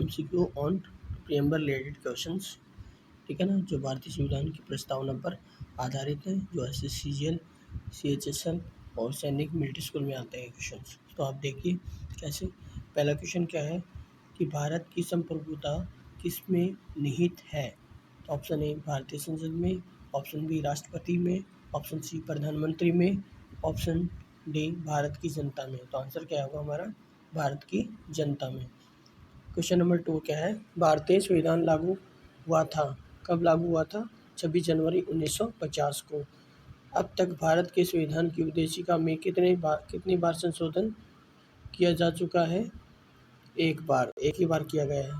MCQ on प्रियम्बर related questions, ठीक है ना, जो भारतीय संविधान की प्रस्तावना पर आधारित है, जो SSCGL, CHSL और सैनिक मिलिट्री स्कूल में आते हैं क्वेश्चंस। तो आप देखिए कैसे। पहला क्वेश्चन क्या है कि भारत की संप्रभुता किस में निहित है? तो ऑप्शन ए भारतीय संसद में, ऑप्शन बी राष्ट्रपति में, ऑप्शन सी प्रधानमंत्री में, ऑप्शन डी भारत की जनता में। तो आंसर क्या होगा हमारा? भारत की जनता में। क्वेश्चन नंबर 2 क्या है? भारतीय संविधान लागू हुआ था, कब लागू हुआ था? 26 जनवरी 1950 को। अब तक भारत के संविधान की उद्देशिका में कितनी बार संशोधन किया जा चुका है? एक ही बार किया गया है।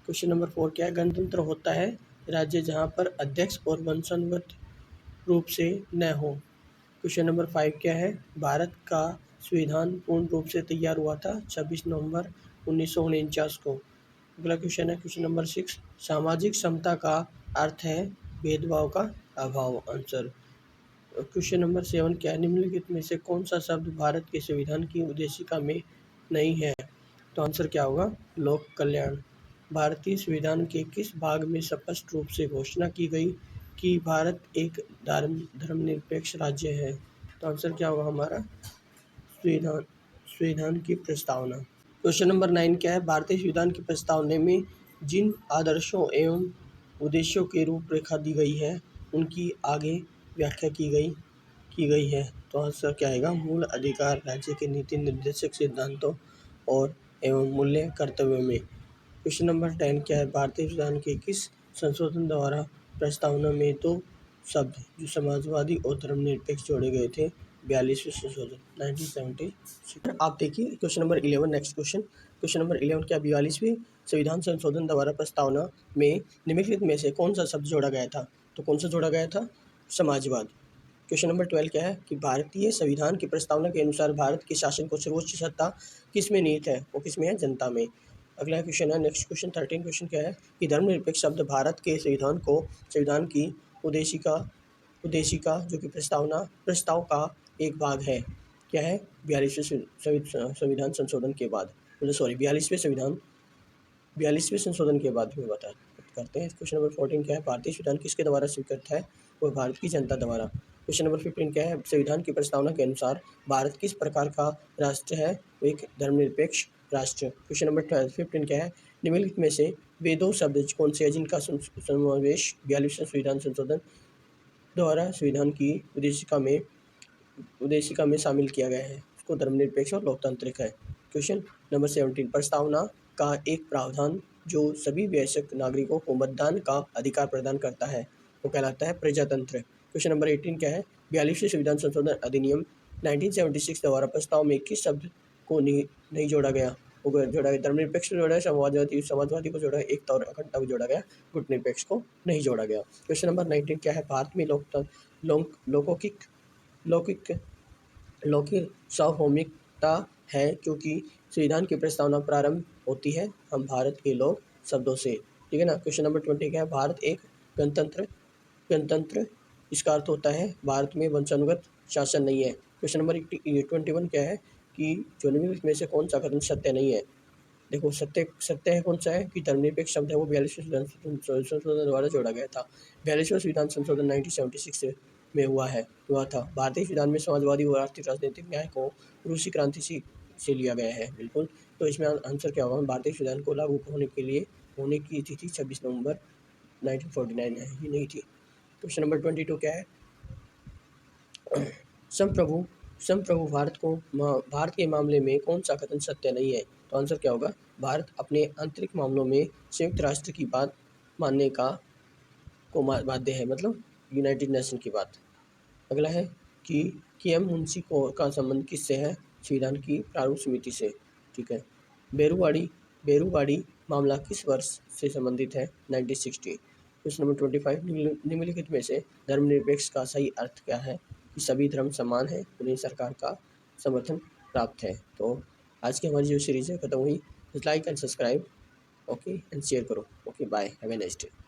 क्वेश्चन नंबर 4 क्या है? गणतंत्र होता है राज्य जहां पर अध्यक्ष और वंशानुगत रूप से न हो। क्वेश्चन नंबर 5 क्या है? भारत का संविधान पूर्ण रूप से तैयार हुआ था 26 नवंबर 1949 को। अगला क्वेश्चन है क्वेश्चन नंबर 6, सामाजिक समता का अर्थ है भेदभाव का अभाव। आंसर। क्वेश्चन नंबर 7 क्या है? निम्नलिखित में से कौन सा शब्द भारत के संविधान की उद्देशिका में नहीं है? तो आंसर क्या होगा? लोक कल्याण। भारतीय संविधान के किस भाग में स्पष्ट रूप से घोषणा की गई कि भारत एक धर्मनिरपेक्ष राज्य है? तो आंसर क्या होगा हमारा? संविधान की प्रस्तावना। क्वेश्चन नंबर 9 क्या है? भारतीय संविधान की प्रस्तावना में जिन आदर्शों एवं उद्देश्यों की रूपरेखा दी गई है उनकी आगे व्याख्या की गई है। तो आंसर क्या आएगा? मूल अधिकार, राज्य के नीति निर्देशक सिद्धांतों और एवं मूल्य कर्तव्यों में। क्वेश्चन नंबर 10 क्या है? भारतीय संविधान के किस संशोधन द्वारा प्रस्तावना में 2 शब्द जो समाजवादी और धर्मनिरपेक्ष जोड़े गए थे? 42वें संशोधन 1976। आप देखिए question number 11। Next question number 11 क्या? 42वें संविधान संशोधन द्वारा प्रस्तावना में निम्नलिखित में से कौन सा शब्द जोड़ा गया था? तो कौन सा जोड़ा गया था? समाजवाद। क्वेश्चन नंबर 12 क्या है कि भारतीय संविधान की प्रस्तावना के अनुसार भारत के शासन को सर्वोच्च सत्ता किस में निहित है? वो किस में है? जनता में। अगला क्वेश्चन है नेक्स्ट क्वेश्चन 13 क्वेश्चन क्या है कि धर्मनिरपेक्ष शब्द भारत के संविधान की उद्देशिका जो कि प्रस्ताव का एक भाग है, क्या है? 42वें संविधान संशोधन के बाद, मतलब सॉरी 42वें संशोधन के बाद में बता करते हैं। क्वेश्चन नंबर 14 क्या है? भारतीय संविधान किसके द्वारा स्वीकृत है? वो भारत की जनता द्वारा। क्वेश्चन नंबर 15 क्या है? संविधान की प्रस्तावना के अनुसार भारत किस प्रकार का राष्ट्र है? वो एक धर्मनिरपेक्ष राष्ट्र। क्वेश्चन नंबर 15 क्या है? निम्नलिखित में से वे 2 शब्द कौन से हैं जिनका समावेश 42वें संविधान संशोधन द्वारा संविधान की उद्देशिका में शामिल किया गया है? उसको धर्मनिरपेक्ष और लोकतांत्रिक है। क्वेश्चन नंबर 17 प्रस्तावना का एक प्रावधान जो सभी वयस्क नागरिकों को मतदान का अधिकार प्रदान करता है वो कहलाता है प्रजातंत्र। क्वेश्चन नंबर 18 क्या है? 42वें संविधान संशोधन अधिनियम 1976 द्वारा प्रस्ताव में किस शब्द को नहीं जोड़ा गया? वो जोड़ा गया धर्मनिरपेक्ष को जोड़ा है, समाजवादी को जोड़ा है, एकता और अखंडता को जोड़ा गया, गुटनिरपेक्ष को नहीं जोड़ा गया। क्वेश्चन नंबर 19 क्या है? भारत में लौकिक सार्वभौमिकता है क्योंकि संविधान की प्रस्तावना प्रारंभ होती है हम भारत के लोग शब्दों से, ठीक है ना। क्वेश्चन नंबर 20 क्या है? भारत एक गणतंत्र इसका अर्थ होता है भारत में वंशानुगत शासन नहीं है। क्वेश्चन नंबर 21 क्या है कि जो निम्नलिखित में से कौन सा कथन सत्य नहीं है? देखो सत्य है कौन सा है कि धर्मनिरपेक्ष शब्द है वो 42वें संशोधन द्वारा जोड़ा गया था। 42वां संविधान संशोधन 1976 में हुआ था। भारतीय संविधान में समाजवादी और आर्थिक राजनीतिक न्याय को रूसी क्रांति से लिया गया है। बिल्कुल। तो इसमें आंसर क्या होगा? भारतीय संविधान को लागू होने की तिथि 26 नवंबर 1949 है, ये नहीं थी। क्वेश्चन नंबर 22 क्या है? संप्रभु भारत के मामले में कौन सा कथन सत्य नहीं है? तो आंसर क्या होगा? भारत अपने आंतरिक मामलों में संयुक्त राष्ट्र की बात मानने को बाध्य है, मतलब यूनाइटेड नेशन की बात। अगला है कि एम मुंशी का संबंध किससे है? संविधान की प्रारूप समिति से, ठीक है। बेरूवाड़ी मामला किस वर्ष से संबंधित है? 1960। क्वेश्चन नंबर 25 निम्नलिखित में से धर्मनिरपेक्ष का सही अर्थ क्या है? कि सभी धर्म समान है, उन्हें सरकार का समर्थन प्राप्त है। तो आज की हमारी जो सीरीज है खत्म हुई। Like and subscribe, okay, and share करो। Okay, bye, have a nice day.